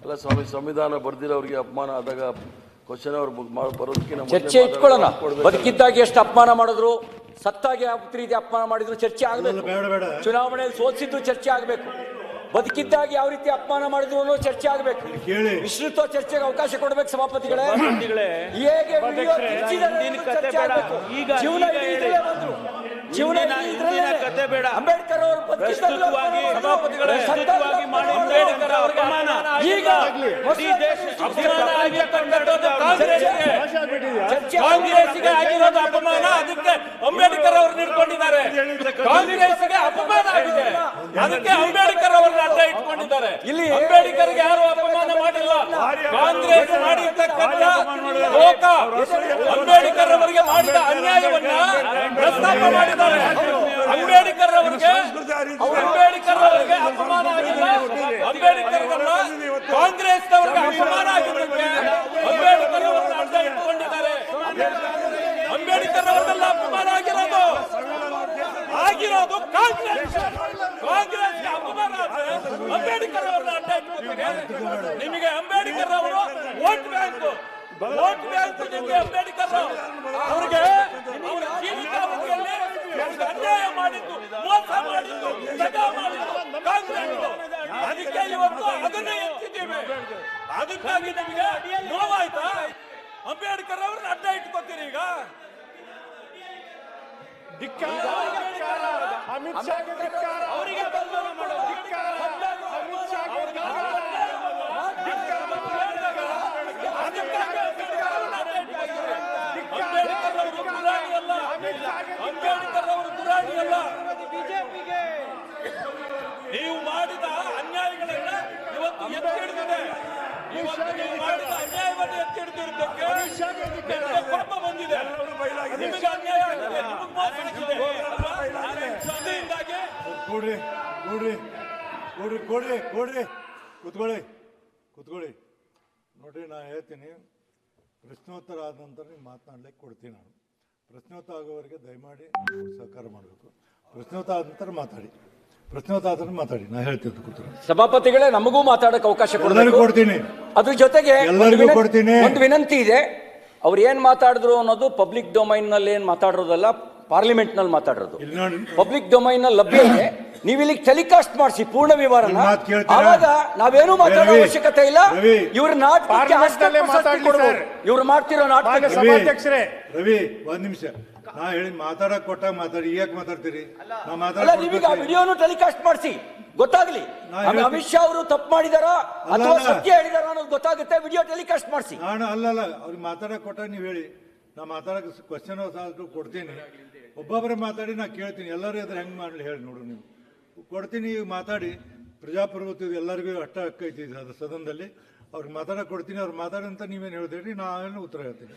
ಅಲ್ಲ ಸ್ವಾಮಿ, ಸಂವಿಧಾನ ಬರ್ದಿರೋರಿಗೆ ಅಪಮಾನ ಆದಾಗ ಕ್ವಶನ್ ಅವ್ರು ಬರೋದಕ್ಕಿಂತ ಚರ್ಚೆ ಇಟ್ಕೊಳ್ಳೋಣ. ಬದುಕಿದ್ದಾಗಿ ಎಷ್ಟು ಅಪಮಾನ ಮಾಡಿದ್ರು, ಸತ್ತಾಗಿ ಯಾವ ರೀತಿ ಅಪಮಾನ ಮಾಡಿದ್ರು ಚರ್ಚೆ ಆಗಬೇಕು. ಚುನಾವಣೆಯಲ್ಲಿ ಸೋಲಿಸಿದ್ದು ಚರ್ಚೆ ಆಗಬೇಕು. ಬದುಕಿದ್ದಾಗಿ ಯಾವ ರೀತಿ ಅಪಮಾನ ಮಾಡಿದ್ರು ಅನ್ನೋ ಚರ್ಚೆ ಆಗಬೇಕು. ವಿಸ್ತೃತ ಚರ್ಚೆಗೆ ಅವಕಾಶ ಕೊಡಬೇಕು ಸಭಾಪತಿಗಳೇ. ಹೇಗೆ ವಿಡಿಯೋ ಚರ್ಚೆ ಆಗಬೇಕು. ಜೀವನ ಬಂದ್ರು, ಜೀವನ ಅಂಬೇಡ್ಕರ್ ಅವರು ಈಗ ಕಾಂಗ್ರೆಸ್ಗೆ ಆಗಿರೋದು ಅಪಮಾನ, ಅದಕ್ಕೆ ಅಂಬೇಡ್ಕರ್ ಅವರು ನಿಡ್ಕೊಂಡಿದ್ದಾರೆ. ಕಾಂಗ್ರೆಸ್ಗೆ ಅಪಮಾನ ಆಗಿದೆ, ಅದಕ್ಕೆ ಅಂಬೇಡ್ಕರ್ ಅವರನ್ನ ಅಡ್ಡ ಇಟ್ಕೊಂಡಿದ್ದಾರೆ. ಇಲ್ಲಿ ಅಂಬೇಡ್ಕರ್ಗೆ ಯಾರು ಅಪಮಾನ ಮಾಡಿಲ್ಲ. ಕಾಂಗ್ರೆಸ್ ಮಾಡಿರ್ತಕ್ಕಂಥ ಲೋಕ ಅಂಬೇಡ್ಕರ್ ಅವರಿಗೆ ಮಾಡಿದ ಅನ್ಯಾಯವನ್ನ ಪ್ರಸ್ತಾಪ ಮಾಡಿದ್ದಾರೆ. ಅಂಬೇಡ್ಕರ್ ಅವರಿಗೆ ಅಪಮಾನ ಆಗಿಲ್ಲ. ಅಂಬೇಡ್ಕರ್ ಕಾಂಗ್ರೆಸ್ ಅವರಿಗೆ ಅಪಮಾನ ಆಗಿದ್ದಕ್ಕೆ ಅಂಬೇಡ್ಕರ್ ಅವರನ್ನ ಅಡ್ಡ ಇಟ್ಟುಕೊಂಡಿದ್ದಾರೆ. ಅಂಬೇಡ್ಕರ್ ಅವರೆಲ್ಲ ಅಪಮಾನ ಆಗಿರೋದು ಕಾಂಗ್ರೆಸ್. ಕಾಂಗ್ರೆಸ್ಗೆ ಅಪಮಾನ ಆದ್ರೆ ಅಂಬೇಡ್ಕರ್ ಅವರನ್ನ ಅಡ್ಡ ಇಟ್ಕೊಳ್ತೀರಿ. ನಿಮಗೆ ಅಂಬೇಡ್ಕರ್ ಅವರು ವೋಟ್ ಬ್ಯಾಂಕ್ ನಿಮಗೆ ಅಂಬೇಡ್ಕರ್ ಅವರಿಗೆ ಅವರ ಜೀವಿತಾವಧಿಯಲ್ಲಿ ಅನ್ಯಾಯ ಮಾಡಿದ್ದು, ಮೋಸ ಮಾಡಿದ್ದು, ದಗ ಮಾಡಿದ್ದು ಕಾಂಗ್ರೆಸ್. ಅದಕ್ಕೆ ಇವತ್ತು ಅದನ್ನೇ ಎತ್ತಿದ್ದೇವೆ. ಅದಕ್ಕಾಗಿ ನಿಮಗೆ ನೋವಾಯ್ತಾ? ಅಂಬೇಡ್ಕರ್ ಅವ್ರನ್ನ ಅಡ್ಡ ಇಟ್ಕೊತೀರಿ ಈಗ. ಅಮಿತ್ ಶಾ ಅವರಿಗೆ ಅಂಬೇಡ್ಕರ್ ಅವರು ದುರಾಣಿ ಅಲ್ಲ. ನೀವು ಮಾಡಿದ ಅನ್ಯಾಯಗಳನ್ನ ಇವತ್ತು ಎತ್ತಿ ಹಿಡಿದಿದೆ. ಇವತ್ತು ನೀವು ಮಾಡಿದ ಅನ್ಯಾಯವನ್ನು ಎತ್ತಿ ಹಿಡಿದಿರುವುದಕ್ಕೆ ಕೋಪ ಬಂದಿದೆ. ನಿಮಗೆ ಅನ್ಯಾಯ ಆಗಿದೆ, ನಿಮಗೆ ಮೋಸ ಆಗಿದೆ. ಕೂತ್ಕೊಳ್ಳಿ. ನೋಡ್ರಿ, ನಾನು ಹೇಳ್ತೀನಿ, ಪ್ರಶ್ನೋತ್ತರ ಆದ ನಂತರ ನೀವು ಮಾತನಾಡ್ಲಿಕ್ಕೆ ಕೊಡ್ತೀನಿ. ನಾನು ಪ್ರಶ್ನೋತ್ತರ ಆಗೋವರೆಗೆ ದಯಮಾಡಿ ಸಹಕಾರ ಮಾಡಬೇಕು. ಪ್ರಶ್ನೋತ್ತರ ಆದ ನಂತರ ಮಾತಾಡಿ. ನಾ ಹೇಳ್ತಿದ್ದು ಕೂತ್ಕೊಳ್ಳಿ. ಸಭಾಪತಿಗಳೇ, ನಮಗೂ ಮಾತಾಡಕ್ಕೆ ಅವಕಾಶ ಕೊಡ್ತೀನಿ. ಅದ್ರ ಜೊತೆಗೆ ಎಲ್ಲರಿಗೂ ಕೊಡ್ತೀನಿ. ಒಂದು ವಿನಂತಿ ಇದೆ. ಅವ್ರು ಏನ್ ಮಾತಾಡಿದ್ರು ಅನ್ನೋದು ಪಬ್ಲಿಕ್ ಡೊಮೈನ್ ನಲ್ಲಿ ಏನ್ ಮಾತಾಡೋದಲ್ಲ, ಪಾರ್ಲಿಮೆಂಟ್ ನಲ್ಲಿ ಮಾತಾಡೋದು. ಪಬ್ಲಿಕ್ ಡೊಮೈನ್ ನಲ್ಲಿ ಲಭ್ಯ ಇದೆ. ನೀವು ಇಲ್ಲಿಗೆ ಟೆಲಿಕಾಸ್ಟ್ ಮಾಡಿಸಿ ಪೂರ್ಣ ವಿವರನ. ಆವಾಗ ನಾವೇನು ಮಾತಾಡೋ ಅವಶ್ಯಕತೆ ಇಲ್ಲ. ಇವ್ರ ನಾಟಕಕ್ಕೆ ಇವ್ರು ಮಾಡ್ತಿರೋ ನಾಟಕ. ಸಭಾಧ್ಯಕ್ಷರೇ, ರವಿ ಒಂದ್ ನಿಮಿಷ. ನಾ ಹೇಳಿ ಮಾತಾಡಕ್ ಕೊಟ್ಟಾಗ ಮಾತಾಡಿ. ಯಾಕೆ ಮಾತಾಡ್ತೀರಿ? ನೀವೀಗ ವಿಡಿಯೋನು ಟೆಲಿಕಾಸ್ಟ್ ಮಾಡಿಸಿ, ಗೊತ್ತಾಗ್ಲಿ. ಅಮಿತ್ ಶಾ ಅವರು ತಪ್ಪು ಮಾಡಿದಾರ ಅಥವಾ ಸತ್ಯ ಹೇಳಿದಾರ ಅನ್ನೋದು ಗೊತ್ತಾಗುತ್ತೆ. ವಿಡಿಯೋ ಟೆಲಿಕಾಸ್ಟ್ ಮಾಡಿಸಿ. ನಾನು ಅವ್ರಿಗೆ ಮಾತಾಡಕ್ ಕೊಟ್ಟಾಗ ನೀವು ಹೇಳಿ. ನಾ ಮಾತಾಡಕ್ ಕ್ವಶನ್ ಕೊಡ್ತೀನಿ. ಒಬ್ಬೊಬ್ಬರೇ ಮಾತಾಡಿ ನಾ ಕೇಳ್ತೀನಿ. ಎಲ್ಲರೂ ಅದ್ರ ಹೆಂಗ್ ಮಾಡ್ಲಿ ಹೇಳಿ. ನೋಡು, ನೀವು ಕೊಡ್ತೀನಿ, ಈಗ ಮಾತಾಡಿ. ಪ್ರಜಾಪ್ರಭುತ್ವದ ಎಲ್ಲರಿಗೂ ಅಟ್ಟ ಹಕ್ಕೈತಿ ಅದು ಸದನದಲ್ಲಿ. ಅವ್ರಿಗೆ ಮಾತಾಡಕ್ ಕೊಡ್ತೀನಿ. ಅವ್ರು ಮಾತಾಡಂತ ನೀವೇನು ಹೇಳ್ತೀರಿ, ನಾನು ಉತ್ತರ ಹೇಳ್ತೀನಿ.